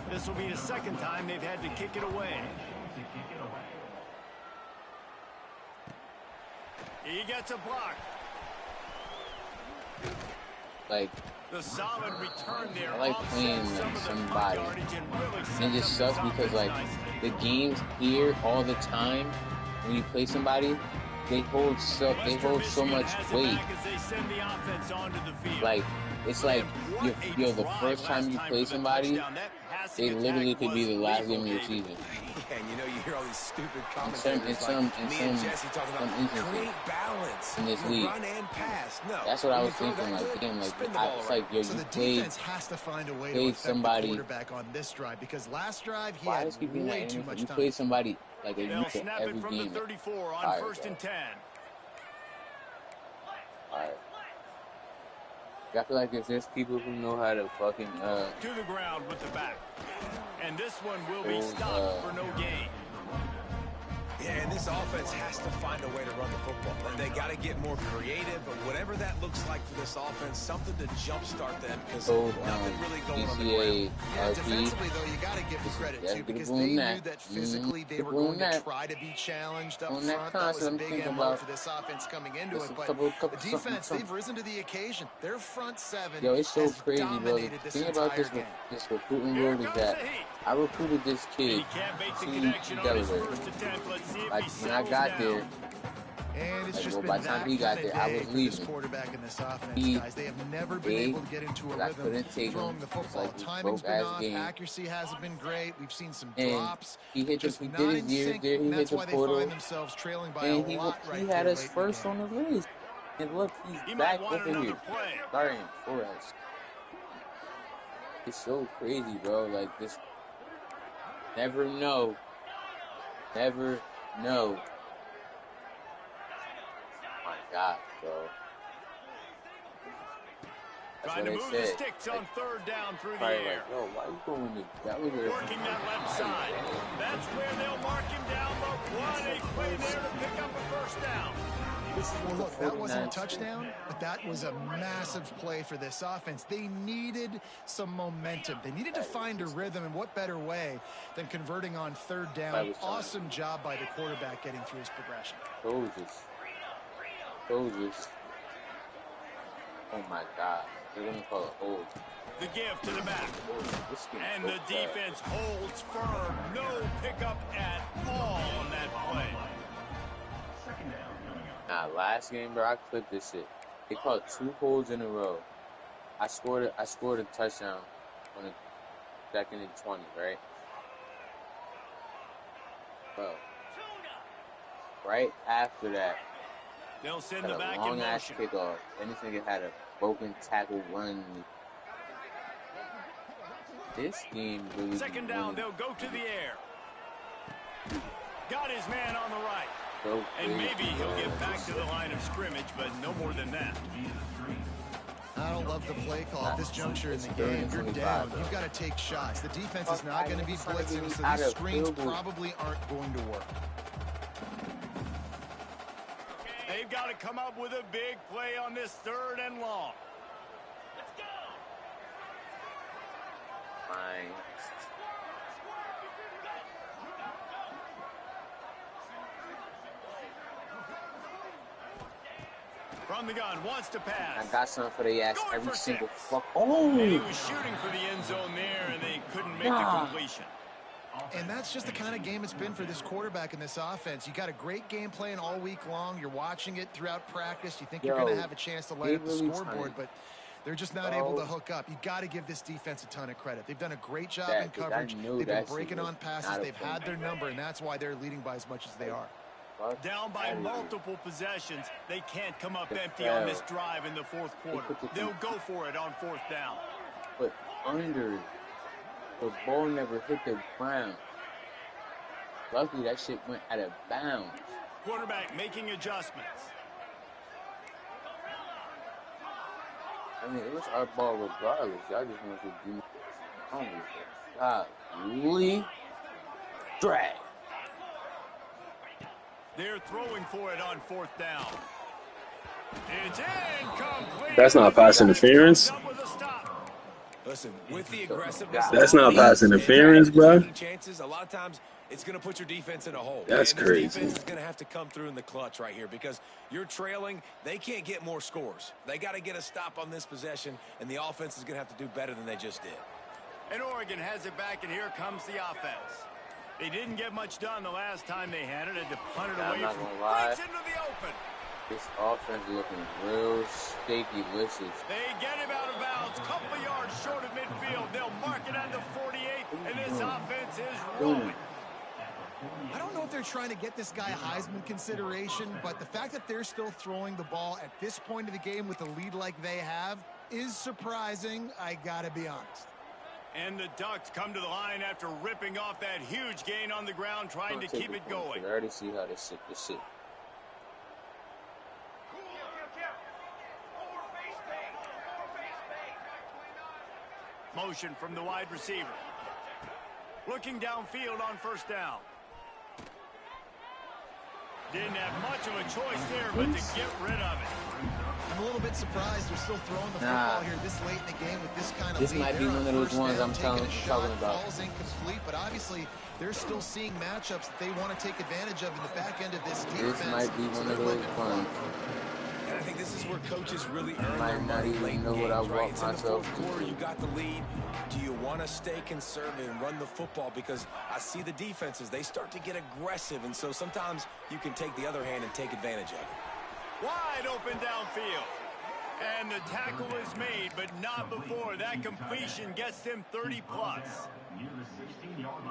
This will be the 2nd time they've had to kick it away. He gets a block. Like, the solid return there. I like playing like somebody. And it just sucks because, like, the games here all the time, when you play somebody, they hold so much weight. Like, it's like the first time you play somebody, it literally could be the last game of your season. Yeah, and you know, you hear all these stupid commentators in some instances in this league. That's what I was thinking. Like, damn, like, it's like, yo, so you the defense has to find a way to affect somebody. The quarterback on this drive because last drive he had way too much time. You play somebody like a They'll snap every it from game. the 34 on 1st and 10. All right. I feel like if there's people who know how to fucking to the ground with the back, and this one will be stopped for no gain. Yeah, and this offense has to find a way to run the football. And they got to get more creative, but whatever that looks like for this offense, something to jumpstart them because nothing really going on the ground. Yeah, defensively, though, you got to give them credit, too, because they knew that physically they were going to try to be challenged up front. That was a big MO for this offense coming into it, but the defense, they've risen to the occasion. Their front seven Yo, it's so crazy, bro. The thing about this recruiting world is that I recruited this kid to Delaware. Like, when I got there, and it's like, just well, by the time he got there, I was leaving. Quarterback in this offense, guys. They have never been able to get into a rhythm throwing the football. Like, timing's been off, accuracy hasn't been great. We've seen some drops. He hit just he did his years there. He hit the portal. They find themselves trailing by and a lot he had us first on the list. And look, he's back over here, starting for us. It's so crazy, bro. Like, this. Never know. Never know. My God, bro. That's trying what to move the sticks on 3rd down through the air. Like, yo, why you going to that was working that left side. That's where they'll mark him down, but what a play there to pick up a 1st down. Well, look, that wasn't a touchdown, but that was a massive play for this offense. They needed some momentum. They needed to find a rhythm, and what better way than converting on 3rd down. Awesome job by the quarterback getting through his progression. Soldiers. Oh, my God. They're going to call it hold. The give to the back. And the defense holds firm. No pickup at all on that play. Nah, last game, bro, I clipped this shit. They called 2 holds in a row. I scored a touchdown on a 2nd and 20, right? Bro. Right after that, they'll send the back long ass kickoff. And this nigga had a broken tackle run. This game really. 2nd down, they'll go to the air. Got his man on the right. So and maybe he'll get back to the line of scrimmage, but no more than that. I don't love the play call at this juncture in the game. You're down. You've got to take shots. The defense is not going to be blitzing, so these screens probably aren't going to work. They've got to come up with a big play on this 3rd and long. Let's go. Fine. From the gun, wants to pass. I got something for the ass every single fuck. Oh! And he was shooting for the end zone there, and they couldn't make the completion. And that's just the kind of game it's been for this quarterback in this offense. You got a great game plan all week long. You're watching it throughout practice. You think you're going to have a chance to light up the scoreboard, but they're just not able to hook up. You got to give this defense a ton of credit. They've done a great job in coverage. They've been breaking on passes. They've had their number, and that's why they're leading by as much as they are. Down by multiple possessions, they can't come up empty on this drive in the 4th quarter. They'll go for it on 4th down. But under The ball never hit the ground. Luckily, that shit went out of bounds. Quarterback making adjustments. I mean, it was our ball regardless. Y'all just want to do golly. Drag. They're throwing for it on 4th down. It's incomplete. That's not pass interference. Listen, with the aggressiveness, that's not pass interference, bro. Chances, a lot of times it's going to put your defense in a hole. That's crazy. This defense is going to have to come through in the clutch right here because you're trailing. They can't get more scores. They got to get a stop on this possession, and the offense is going to have to do better than they just did. And Oregon has it back, and here comes the offense. They didn't get much done the last time they had it. Had to punt it away from right into the open. This offense is looking real shaky, delicious. They get him out of bounds, couple yards short of midfield. They'll mark it on the 48, and this offense is rolling. I don't know if they're trying to get this guy Heisman consideration, but the fact that they're still throwing the ball at this point of the game with a lead like they have is surprising, I gotta be honest. And the Ducks come to the line after ripping off that huge gain on the ground, trying to keep it going. I already see how this shit. Motion from the wide receiver. Looking downfield on 1st down. Didn't have much of a choice there, but to get rid of it. I'm a little bit surprised they're still throwing the football here this late in the game with this kind of lead. This might be one of those ones I'm talking about. Ball's incomplete, but obviously they're still seeing matchups that they want to take advantage of in the back end of this defense. This might be one of those ones. And I think this is where coaches really earn their money late in games, right? It's in the 4th quarter, you got the lead. Do you want to stay conservative and run the football? Because I see the defenses, they start to get aggressive, and so sometimes you can take the other hand and take advantage of it. Wide open downfield. And the tackle is made, but not before that completion gets them 30-plus.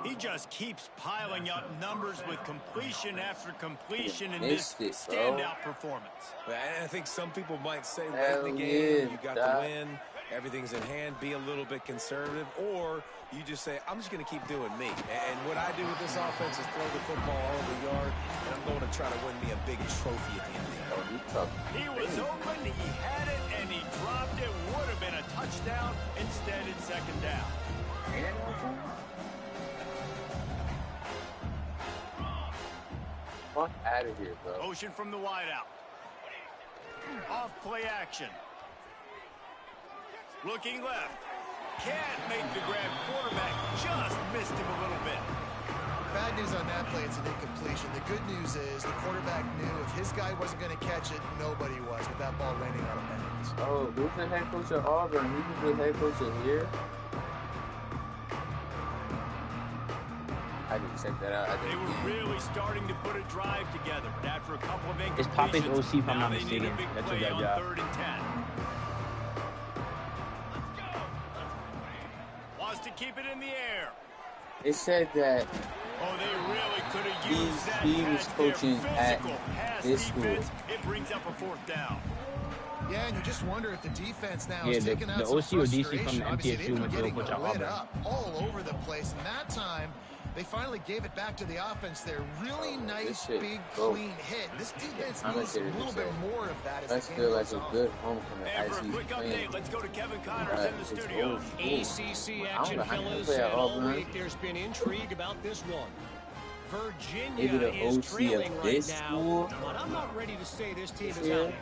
He just keeps piling up numbers with completion after completion in this standout performance. And I think some people might say late in the game, you got the win, everything's in hand, be a little bit conservative, or you just say, I'm just going to keep doing me. And what I do with this offense is throw the football all over the yard, and I'm going to try to win me a big trophy at the end of the game. He was open, he had it, and he dropped it. Would have been a touchdown. Instead, it's 2nd down. Fuck out of here, bro. Motion from the wideout. Off play action. Looking left. Can't make the grab. Quarterback just missed him a little bit. Bad news on that play, it's an incompletion. The good news is the quarterback knew if his guy wasn't going to catch it, nobody was with that ball landing on the hands. Oh, who's the head coach at Auburn? He's the head coach at here. I didn't check that out. They were really starting to put a drive together, but after a couple of incompletions, it's Papa's OC, if I'm not mistaken. That's a good job. 3rd and 10. Wants to keep it in the air. It said that they really could have used that. He was coaching at this school. It brings up a 4th down. Yeah, and you just wonder if the defense now is taking out the some OC or DC from the MTSU went to a coach at Auburn. All over the place, and that time they finally gave it back to the offense there. Really nice, big, clean hit. This defense needs a little bit more of that. That's still like a good homecoming. And for a quick update, let's go to Kevin Connors in the studio. ACC action, fellas, and all week there's been intrigue about this one. Virginia is trailing right now, but I'm not ready to say this team is out.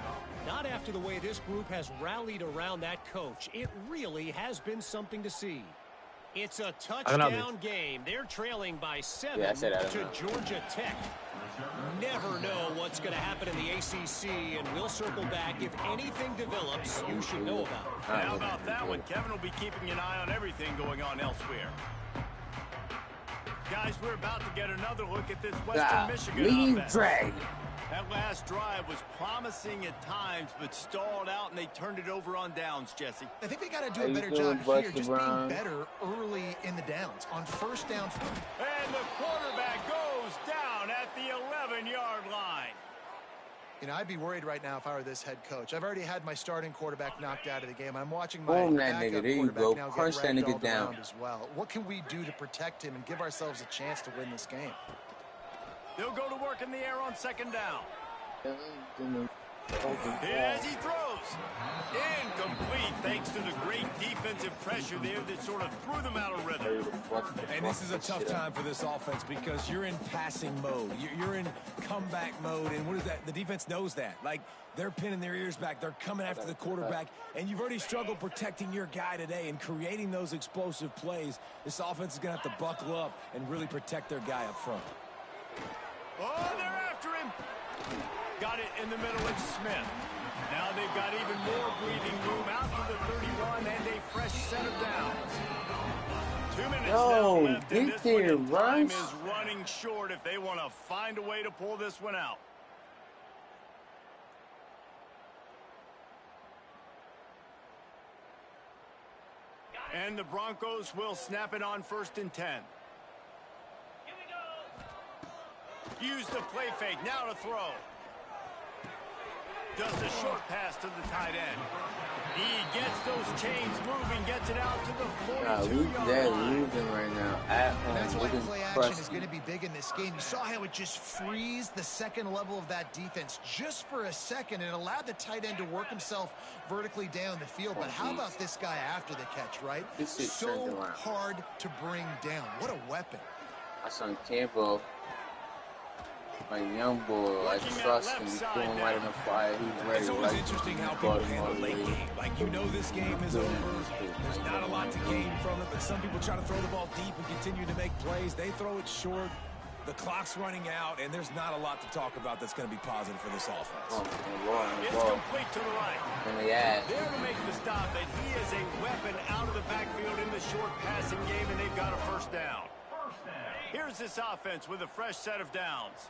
Not after the way this group has rallied around that coach. It really has been something to see. It's a touchdown game. They're trailing by 7 to Georgia Tech. Never know what's going to happen in the ACC, and we'll circle back. If anything develops, you should know about it. How about that one? Kevin will be keeping an eye on everything going on elsewhere. Guys, we're about to get another look at this Western Michigan offense. That last drive was promising at times, but stalled out, and they turned it over on downs, Jesse. I think they got to do a better job here, just being better early in the downs. On 1st down. And the quarterback goes down at the 11-yard line. You know, I'd be worried right now if I were this head coach. I've already had my starting quarterback knocked out of the game. I'm watching my backup quarterback now get ragdolled around as well. What can we do to protect him and give ourselves a chance to win this game? They'll go to work in the air on second down. As he throws. Incomplete, thanks to the great defensive pressure there that sort of threw them out of rhythm. And this is a tough time for this offense because you're in passing mode. You're in comeback mode, and what is that? The defense knows that. Like, they're pinning their ears back. They're coming after the quarterback, and you've already struggled protecting your guy today and creating those explosive plays. This offense is going to have to buckle up and really protect their guy up front. Oh, they're after him. Got it in the middle, it's Smith. Now they've got even more breathing room out to the 31 and a fresh set of downs. 2 minutes now left, and this one in time is running short if they want to find a way to pull this one out. And the Broncos will snap it on 1st and 10. Use the play fake, now to throw. Just a short pass to the tight end. He gets those chains moving, gets it out to the 42-yard they're line. losing right now at home. That's why play action is going to be big in this game. You saw how it just frees the second level of that defense just for a second. It allowed the tight end to work himself vertically down the field. But how about this guy after the catch, right? So hard to bring down. What a weapon. My son Campbell, my young boy, I trust him. He's throwing right in the fire. He's ready. It's always interesting how people handle late game. Like, you know this game is over. There's not a lot to gain from it, but some people try to throw the ball deep and continue to make plays. They throw it short. The clock's running out, and there's not a lot to talk about that's going to be positive for this offense. It's complete to the right. There to make the stop, and he is a weapon out of the backfield in the short passing game, and they've got a first down. Here's this offense with a fresh set of downs.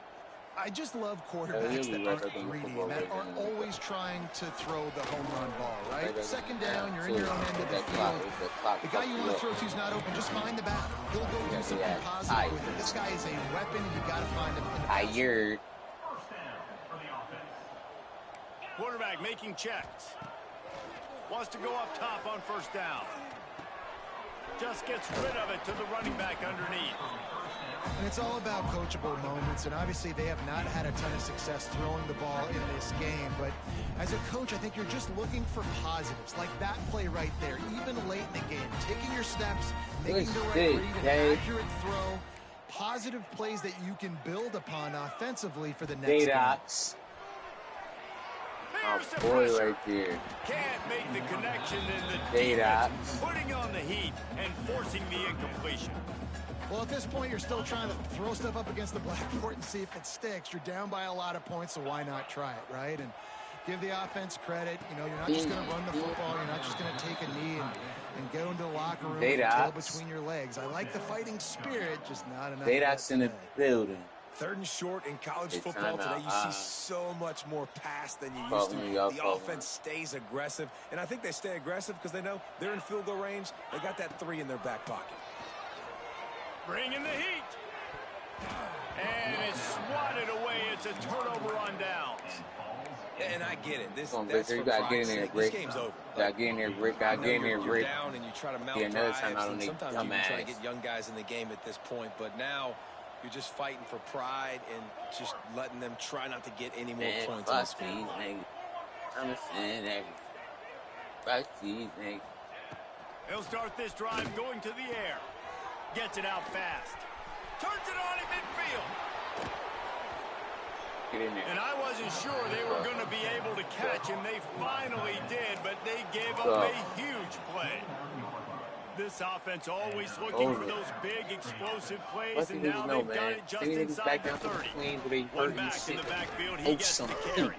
I just love quarterbacks that aren't greedy and that are always trying to throw the home run ball, right? Second down, you're in your own end of the field. The guy you want to throw to is not open. Just find the back. He'll go do something positive with it. This guy is a weapon, and you got to find him in the pass. Quarterback making checks. Wants to go up top on first down. Just gets rid of it to the running back underneath. And it's all about coachable moments, and obviously they have not had a ton of success throwing the ball in this game. But as a coach, I think you're just looking for positives, like that play right there, even late in the game. Taking your steps, making the right read, an accurate throw, positive plays that you can build upon offensively for the next game. Oh, boy, right there. Can't make the connection in the defense, putting on the heat and forcing the incompletion. Well, at this point, you're still trying to throw stuff up against the blackboard and see if it sticks. You're down by a lot of points, so why not try it, right? And give the offense credit. You know, you're not just going to run the football. You're not just going to take a knee and go into the locker room with your tail between your legs. I like the fighting spirit, just not enough. Daydots in the building. 3rd and short in college football today, you see so much more pass than you used to. The offense stays aggressive, and I think they stay aggressive because they know they're in field goal range. They got that 3 in their back pocket. Bringing the heat. And it's swatted away. It's a turnover on downs. And I get it. This you got to get in there, Rick. This game's over. Got to get in there, Rick. Got to get in there, Rick. Down and you try to mount drives, and sometimes you can try to get young guys in the game at this point. But now you're just fighting for pride and just letting them try not to get any more points on the speed. I'm saying that. He'll start this drive going to the air. Gets it out fast. Turns it on in midfield. Get in there. And I wasn't sure they were going to be able to catch, and they finally did, but they gave up a huge play. This offense always looking for those big explosive plays, and now they've got it just inside the 30. One back in the backfield, he gets the carry.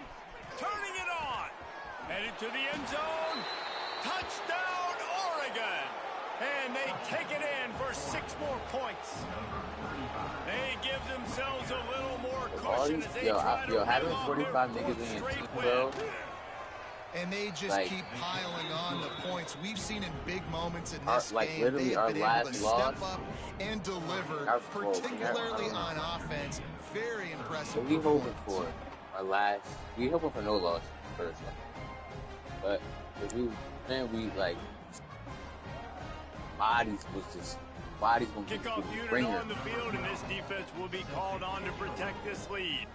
Turning it on. Headed to the end zone. Touchdown, Oregon. And they take it in for 6 more points. They give themselves a little more cushion as they try to having 45 niggas in your team, bro. And they just keep piling on the points. We've seen in big moments in this game, literally they've our been last able to loss, step up and deliver, particularly on offense. Very impressive. What are we hoping for? We hoping for no loss first. But if we like bodies gonna kick off unit on the field, and this defense will be called on to protect this lead.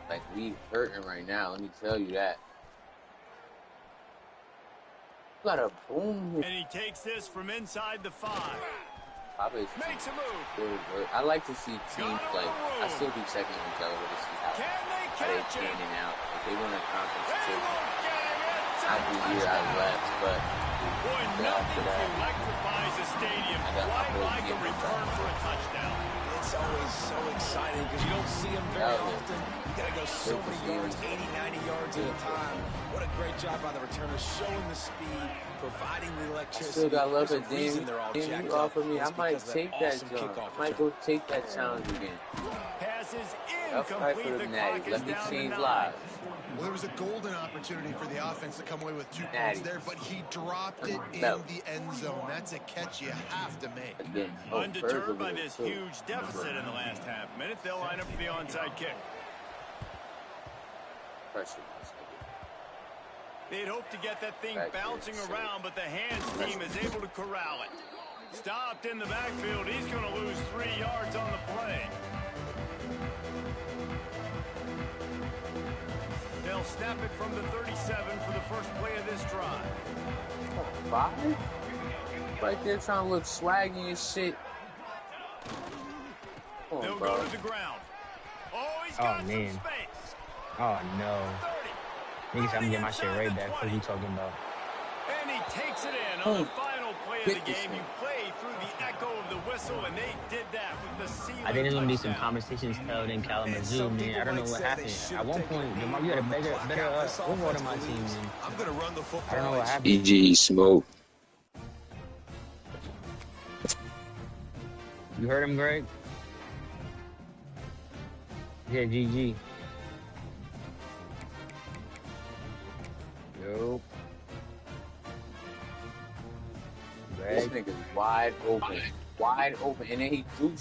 Like we hurting right now, let me tell you that. Got a boom here. And he takes this from inside the 5. Makes a move. I like to see teams like I still be checking on each other to see how they standing out. If they win a conference championship, not the year I left, but boy, nothing electrifies a stadium quite like a return for a touchdown. It's always so exciting because you don't see them very often. You got to go so many yards, 80, 90 yards at a time. What a great job by the returners, showing the speed, providing the electricity. I still got love it, Damien. You offer me, I might take that jump. I might go take that challenge again. Passes I'll fight for the natty. Let me change lives. Well, there was a golden opportunity for the offense to come away with 2 points there, but he dropped it in the end zone. That's a catch you have to make. Again, undeterred by this huge deficit in the last half minute, they'll line up for the onside kick. Pressure. They'd hope to get that thing bouncing around, but the hands team is able to corral it. Stopped in the backfield. He's going to lose 3 yards on the play. They'll snap it from the 37 for the first play of this drive. 5? Right there trying to look swaggy and shit. They'll go to the ground. Oh, he's got some space. Oh, no. Niggas, I'm gonna get my shit right back. What are you talking about? And he takes it in on the final play of the game. You play through the echo of the whistle, and they did that with the ceiling. I think there's gonna be some conversations held in Kalamazoo, man. I don't know what happened. At one point, we had a better overall than my team, man. I'm gonna run the football. I don't know what happened. EG smoke. You heard him, Greg? Yeah, GG. Yo. This nigga's wide open, and then he threw